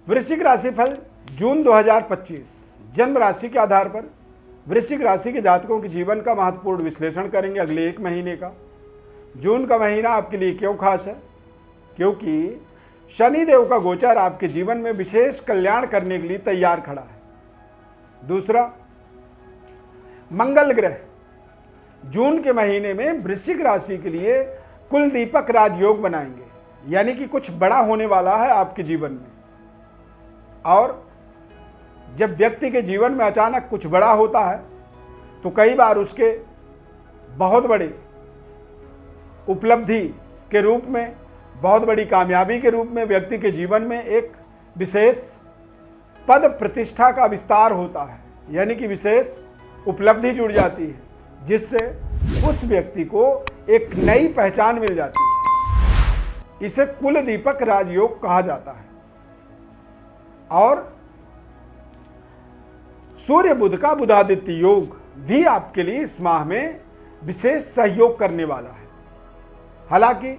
वृश्चिक राशि फल जून 2025 जन्म राशि के आधार पर वृश्चिक राशि के जातकों के जीवन का महत्वपूर्ण विश्लेषण करेंगे अगले एक महीने का। जून का महीना आपके लिए क्यों खास है? क्योंकि शनि देव का गोचर आपके जीवन में विशेष कल्याण करने के लिए तैयार खड़ा है। दूसरा, मंगल ग्रह जून के महीने में वृश्चिक राशि के लिए कुल दीपक राजयोग बनाएंगे, यानी कि कुछ बड़ा होने वाला है आपके जीवन में। और जब व्यक्ति के जीवन में अचानक कुछ बड़ा होता है तो कई बार उसके बहुत बड़े उपलब्धि के रूप में, बहुत बड़ी कामयाबी के रूप में व्यक्ति के जीवन में एक विशेष पद प्रतिष्ठा का विस्तार होता है, यानी कि विशेष उपलब्धि जुड़ जाती है, जिससे उस व्यक्ति को एक नई पहचान मिल जाती है। इसे कुल दीपक राजयोग कहा जाता है। और सूर्य बुध का बुधादित्य योग भी आपके लिए इस माह में विशेष सहयोग करने वाला है। हालांकि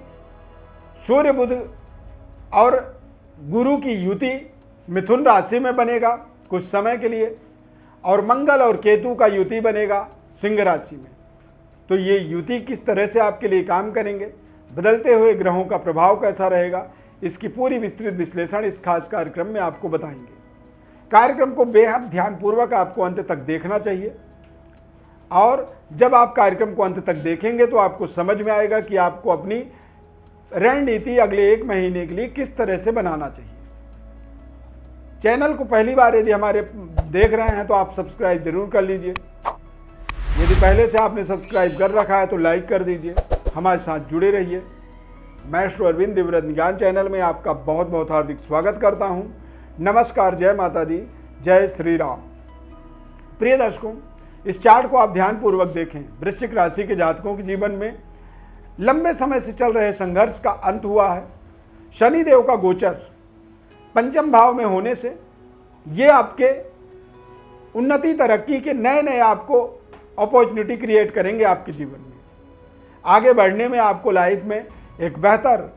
सूर्य बुध और गुरु की युति मिथुन राशि में बनेगा कुछ समय के लिए, और मंगल और केतु का युति बनेगा सिंह राशि में। तो ये युति किस तरह से आपके लिए काम करेंगे, बदलते हुए ग्रहों का प्रभाव कैसा रहेगा, इसकी पूरी विस्तृत विश्लेषण इस खास कार्यक्रम में आपको बताएंगे। कार्यक्रम को बेहद ध्यानपूर्वक आपको अंत तक देखना चाहिए, और जब आप कार्यक्रम को अंत तक देखेंगे तो आपको समझ में आएगा कि आपको अपनी रणनीति अगले एक महीने के लिए किस तरह से बनाना चाहिए। चैनल को पहली बार यदि हमारे देख रहे हैं तो आप सब्सक्राइब जरूर कर लीजिए। यदि पहले से आपने सब्सक्राइब कर रखा है तो लाइक कर दीजिए। हमारे साथ जुड़े रहिए। मैं श्री अरविंद दिव्यरत्न ज्ञान चैनल में आपका बहुत बहुत हार्दिक स्वागत करता हूं। नमस्कार, जय माता दी, जय श्री राम। प्रिय दर्शकों, इस चार्ट को आप ध्यानपूर्वक देखें। वृश्चिक राशि के जातकों के जीवन में लंबे समय से चल रहे संघर्ष का अंत हुआ है। शनि देव का गोचर पंचम भाव में होने से ये आपके उन्नति तरक्की के नए नए आपको अपॉर्चुनिटी क्रिएट करेंगे आपके जीवन में। आगे बढ़ने में आपको लाइफ में एक बेहतर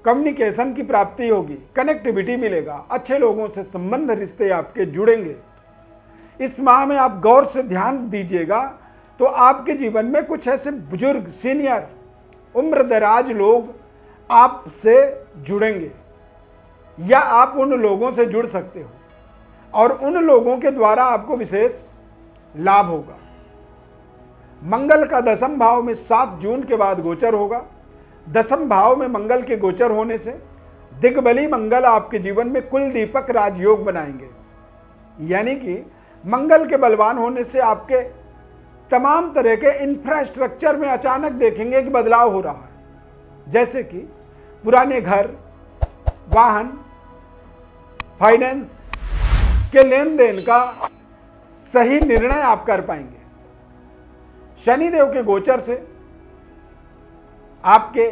कम्युनिकेशन की प्राप्ति होगी, कनेक्टिविटी मिलेगा, अच्छे लोगों से संबंध रिश्ते आपके जुड़ेंगे। इस माह में आप गौर से ध्यान दीजिएगा तो आपके जीवन में कुछ ऐसे बुजुर्ग, सीनियर, उम्र दराज लोग आपसे जुड़ेंगे, या आप उन लोगों से जुड़ सकते हो, और उन लोगों के द्वारा आपको विशेष लाभ होगा। मंगल का दसम भाव में 7 जून के बाद गोचर होगा। दसम भाव में मंगल के गोचर होने से दिग्बली मंगल आपके जीवन में कुल दीपक राजयोग बनाएंगे, यानी कि मंगल के बलवान होने से आपके तमाम तरह के इंफ्रास्ट्रक्चर में अचानक देखेंगे कि बदलाव हो रहा है। जैसे कि पुराने घर, वाहन, फाइनेंस के लेन देन का सही निर्णय आप कर पाएंगे। शनिदेव के गोचर से आपके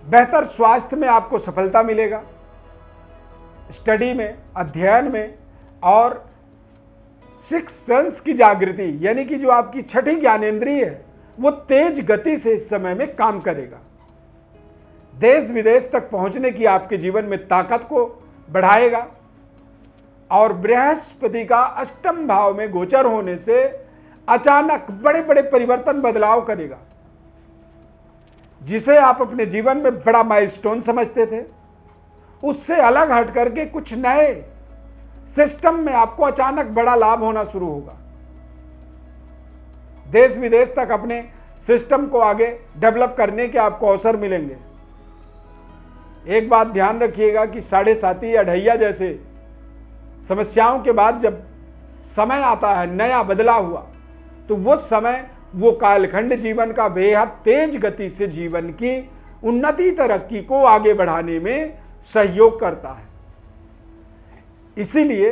बेहतर स्वास्थ्य में आपको सफलता मिलेगा, स्टडी में, अध्ययन में, और सिक्स सेंस की जागृति, यानी कि जो आपकी छठी ज्ञानेंद्रिय है वो तेज गति से इस समय में काम करेगा। देश विदेश तक पहुंचने की आपके जीवन में ताकत को बढ़ाएगा। और बृहस्पति का अष्टम भाव में गोचर होने से अचानक बड़े बड़े परिवर्तन, बदलाव करेगा। जिसे आप अपने जीवन में बड़ा माइलस्टोन समझते थे, उससे अलग हट करके कुछ नए सिस्टम में आपको अचानक बड़ा लाभ होना शुरू होगा। देश विदेश तक अपने सिस्टम को आगे डेवलप करने के आपको अवसर मिलेंगे। एक बात ध्यान रखिएगा कि 7.5 अढ़ैया जैसे समस्याओं के बाद जब समय आता है नया बदला हुआ, तो वो समय, वो कालखंड जीवन का बेहद तेज गति से जीवन की उन्नति तरक्की को आगे बढ़ाने में सहयोग करता है। इसीलिए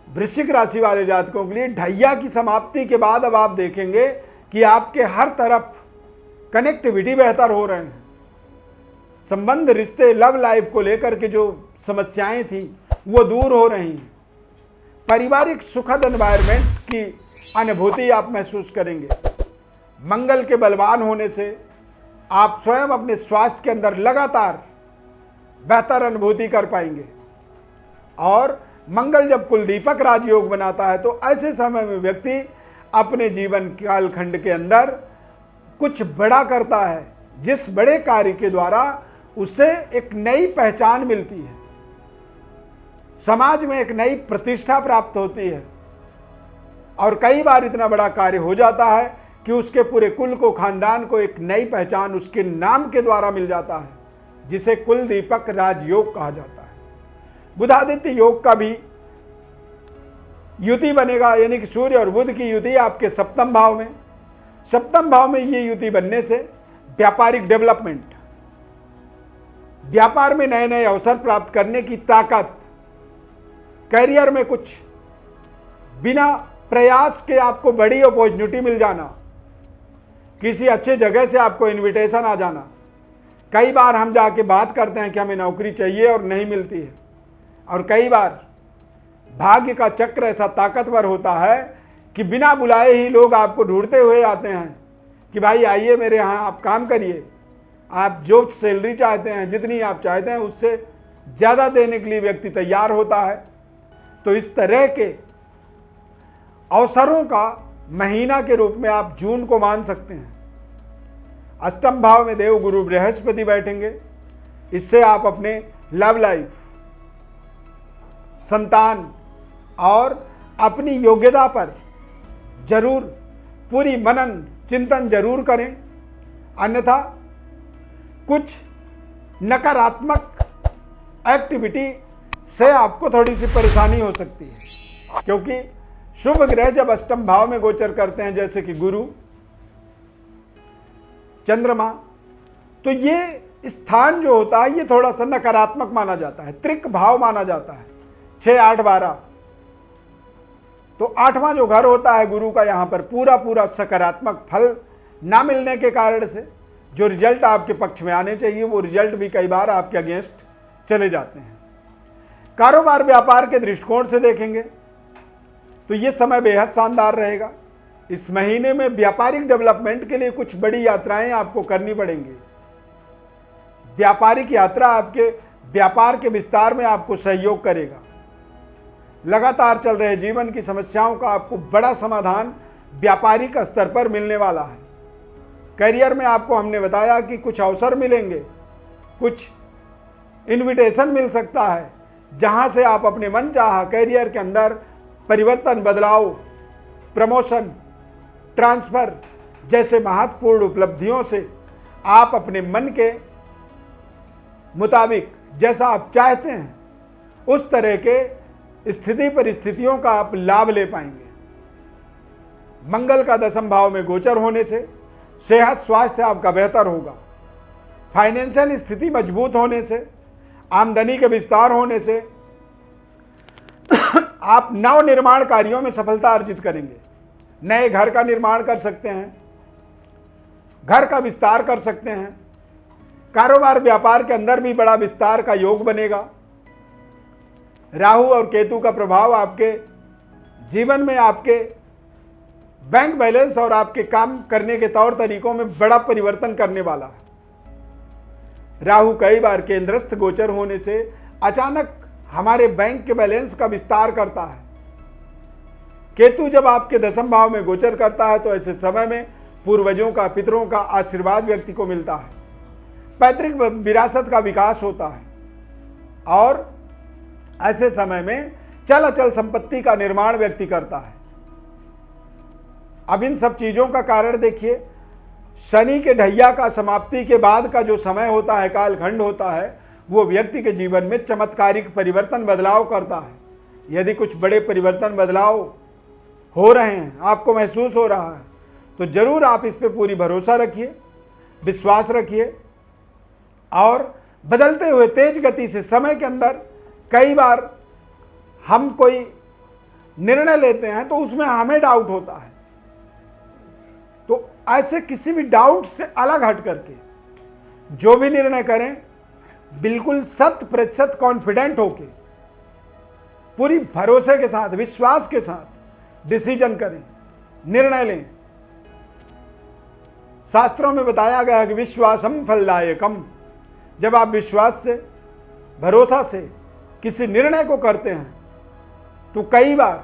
वृश्चिक राशि वाले जातकों के लिए ढैया की समाप्ति के बाद अब आप देखेंगे कि आपके हर तरफ कनेक्टिविटी बेहतर हो रहे हैं। संबंध, रिश्ते, लव लाइफ को लेकर के जो समस्याएं थी वो दूर हो रही हैं। पारिवारिक सुखद एनवायरनमेंट की अनुभूति आप महसूस करेंगे। मंगल के बलवान होने से आप स्वयं अपने स्वास्थ्य के अंदर लगातार बेहतर अनुभूति कर पाएंगे। और मंगल जब कुल दीपक राजयोग बनाता है तो ऐसे समय में व्यक्ति अपने जीवन कालखंड के अंदर कुछ बड़ा करता है, जिस बड़े कार्य के द्वारा उसे एक नई पहचान मिलती है, समाज में एक नई प्रतिष्ठा प्राप्त होती है। और कई बार इतना बड़ा कार्य हो जाता है कि उसके पूरे कुल को, खानदान को एक नई पहचान उसके नाम के द्वारा मिल जाता है, जिसे कुल दीपक राजयोग कहा जाता है। बुधादित्य योग का भी युति बनेगा, यानी कि सूर्य और बुध की युति आपके सप्तम भाव में। सप्तम भाव में ये युति बनने से व्यापारिक डेवलपमेंट, व्यापार में नए नए अवसर प्राप्त करने की ताकत, करियर में कुछ बिना प्रयास के आपको बड़ी अपॉर्चुनिटी मिल जाना, किसी अच्छे जगह से आपको इनविटेशन आ जाना। कई बार हम जाके बात करते हैं कि हमें नौकरी चाहिए और नहीं मिलती है, और कई बार भाग्य का चक्र ऐसा ताकतवर होता है कि बिना बुलाए ही लोग आपको ढूंढते हुए आते हैं कि भाई आइए मेरे यहाँ, आप काम करिए, आप जो सैलरी चाहते हैं, जितनी आप चाहते हैं उससे ज़्यादा देने के लिए व्यक्ति तैयार होता है। तो इस तरह के अवसरों का महीना के रूप में आप जून को मान सकते हैं। अष्टम भाव में देव गुरु बृहस्पति बैठेंगे, इससे आप अपने लव लाइफ, संतान और अपनी योग्यता पर जरूर पूरी मनन चिंतन जरूर करें, अन्यथा कुछ नकारात्मक एक्टिविटी से आपको थोड़ी सी परेशानी हो सकती है, क्योंकि शुभ ग्रह जब अष्टम भाव में गोचर करते हैं, जैसे कि गुरु, चंद्रमा, तो ये स्थान जो होता है ये थोड़ा सा नकारात्मक माना जाता है, त्रिक भाव माना जाता है, 6, 8, 12। तो 8वां जो घर होता है गुरु का, यहाँ पर पूरा सकारात्मक फल ना मिलने के कारण से जो रिजल्ट आपके पक्ष में आने चाहिए वो रिजल्ट भी कई बार आपके अगेंस्ट चले जाते हैं। कारोबार व्यापार के दृष्टिकोण से देखेंगे तो ये समय बेहद शानदार रहेगा। इस महीने में व्यापारिक डेवलपमेंट के लिए कुछ बड़ी यात्राएं आपको करनी पड़ेंगी। व्यापारिक यात्रा आपके व्यापार के विस्तार में आपको सहयोग करेगा। लगातार चल रहे जीवन की समस्याओं का आपको बड़ा समाधान व्यापारिक स्तर पर मिलने वाला है। करियर में आपको हमने बताया कि कुछ अवसर मिलेंगे, कुछ इनविटेशन मिल सकता है, जहां से आप अपने मनचाहा करियर के अंदर परिवर्तन, बदलाव, प्रमोशन, ट्रांसफर जैसे महत्वपूर्ण उपलब्धियों से आप अपने मन के मुताबिक जैसा आप चाहते हैं उस तरह के स्थिति परिस्थितियों का आप लाभ ले पाएंगे। मंगल का दशम भाव में गोचर होने से सेहत स्वास्थ्य आपका बेहतर होगा। फाइनेंशियल स्थिति मजबूत होने से, आमदनी के विस्तार होने से आप नव निर्माण कार्यों में सफलता अर्जित करेंगे। नए घर का निर्माण कर सकते हैं, घर का विस्तार कर सकते हैं। कारोबार व्यापार के अंदर भी बड़ा विस्तार का योग बनेगा। राहु और केतु का प्रभाव आपके जीवन में आपके बैंक बैलेंस और आपके काम करने के तौर तरीकों में बड़ा परिवर्तन करने वाला है। राहु कई बार केंद्रस्थ गोचर होने से अचानक हमारे बैंक के बैलेंस का विस्तार करता है। केतु जब आपके दशम भाव में गोचर करता है तो ऐसे समय में पूर्वजों का, पितरों का आशीर्वाद व्यक्ति को मिलता है। पैतृक विरासत का विकास होता है और ऐसे समय में चल अचल संपत्ति का निर्माण व्यक्ति करता है। अब इन सब चीजों का कारण देखिए, शनि के ढैया का समाप्ति के बाद का जो समय होता है, कालखंड होता है, वो व्यक्ति के जीवन में चमत्कारिक परिवर्तन बदलाव करता है। यदि कुछ बड़े परिवर्तन बदलाव हो रहे हैं, आपको महसूस हो रहा है, तो जरूर आप इस पे पूरी भरोसा रखिए, विश्वास रखिए। और बदलते हुए तेज गति से समय के अंदर कई बार हम कोई निर्णय लेते हैं तो उसमें हमें डाउट होता है, तो ऐसे किसी भी डाउट से अलग हट करके जो भी निर्णय करें बिल्कुल 100% कॉन्फिडेंट होके, पूरी भरोसे के साथ, विश्वास के साथ डिसीजन करें, निर्णय लें। शास्त्रों में बताया गया है कि विश्वासम फलदायकम। जब आप विश्वास से भरोसा से किसी निर्णय को करते हैं तो कई बार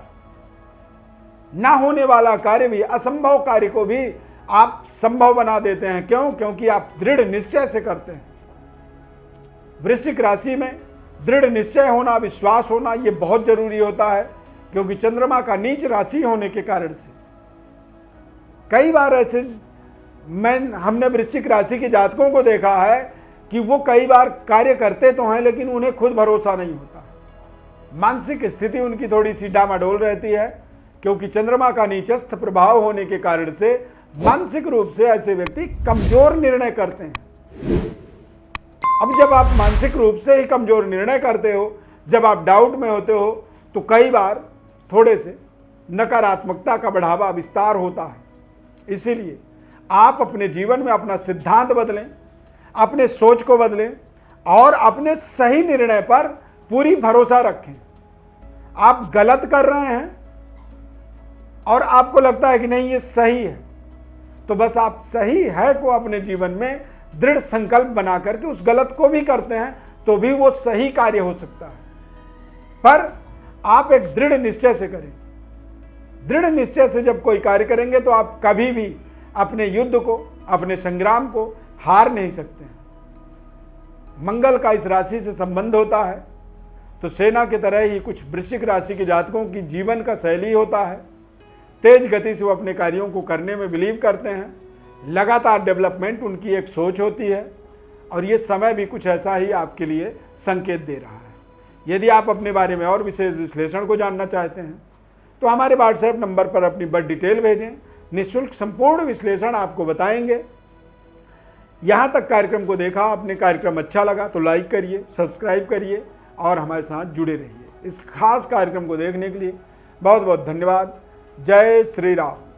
ना होने वाला कार्य भी, असंभव कार्य को भी आप संभव बना देते हैं। क्यों? क्योंकि आप दृढ़ निश्चय से करते हैं। वृश्चिक राशि में दृढ़ निश्चय होना, विश्वास होना, यह बहुत जरूरी होता है, क्योंकि चंद्रमा का नीच राशि होने के कारण से कई बार ऐसे हमने वृश्चिक राशि के जातकों को देखा है कि वो कई बार कार्य करते तो हैं लेकिन उन्हें खुद भरोसा नहीं होता। मानसिक स्थिति उनकी थोड़ी सी डामाडोल रहती है, क्योंकि चंद्रमा का नीचस्थ प्रभाव होने के कारण से मानसिक रूप से ऐसे व्यक्ति कमजोर निर्णय करते हैं। अब जब आप मानसिक रूप से ही कमजोर निर्णय करते हो, जब आप डाउट में होते हो, तो कई बार थोड़े से नकारात्मकता का बढ़ावा विस्तार होता है। इसीलिए आप अपने जीवन में अपना सिद्धांत बदलें, अपने सोच को बदलें और अपने सही निर्णय पर पूरी भरोसा रखें। आप गलत कर रहे हैं और आपको लगता है कि नहीं ये सही है, तो बस आप सही है को अपने जीवन में दृढ़ संकल्प बना करके उस गलत को भी करते हैं तो भी वो सही कार्य हो सकता है। पर आप एक दृढ़ निश्चय से करें। दृढ़ निश्चय से जब कोई कार्य करेंगे तो आप कभी भी अपने युद्ध को, अपने संग्राम को हार नहीं सकते हैं। मंगल का इस राशि से संबंध होता है, तो सेना की तरह ही कुछ वृश्चिक राशि के जातकों की जीवन का शैली होता है। तेज गति से वो अपने कार्यों को करने में बिलीव करते हैं। लगातार डेवलपमेंट उनकी एक सोच होती है और ये समय भी कुछ ऐसा ही आपके लिए संकेत दे रहा है। यदि आप अपने बारे में और विशेष विश्लेषण को जानना चाहते हैं तो हमारे व्हाट्सएप नंबर पर अपनी बड़ी डिटेल भेजें। निःशुल्क संपूर्ण विश्लेषण आपको बताएंगे। यहाँ तक कार्यक्रम को देखा, अपने कार्यक्रम अच्छा लगा तो लाइक करिए, सब्सक्राइब करिए और हमारे साथ जुड़े रहिए। इस खास कार्यक्रम को देखने के लिए बहुत बहुत धन्यवाद। जय श्री राम।